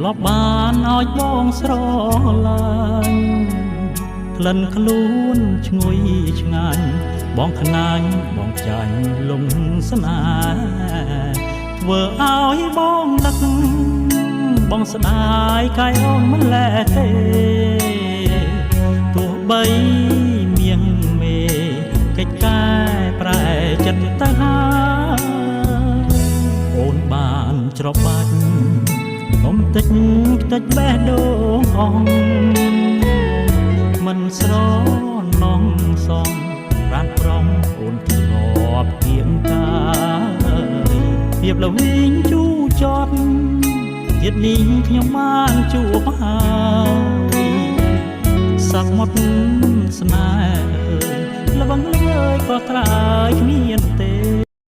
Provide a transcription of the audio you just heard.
ลบบ้านอ้อยบ้องสรลายក្លិនខ្លួនឈ្ងុយឆ្ងាញ់បងខ្នាញ់បងចាញ់លំស្នេហ៍ធ្វើឲ្យបងនឹកបងស្ដាយកាយអូនមិនលែទេទោះបីមៀងមេកិច្ចការប្រែចិត្តទៅហើយអូនបានច្របាច់កុំតិចតិចបេះដូងអងមិនស្រណងសំប្រានប្រំអូនធ្លាប់គៀមកាភាពល្វីងជូចត់ទៀតនេះខ្ញុំបានជួបហើយសមុទ្រស្នេហ៍ល្វឹងល្វើយក៏ត្រើយគ្មាន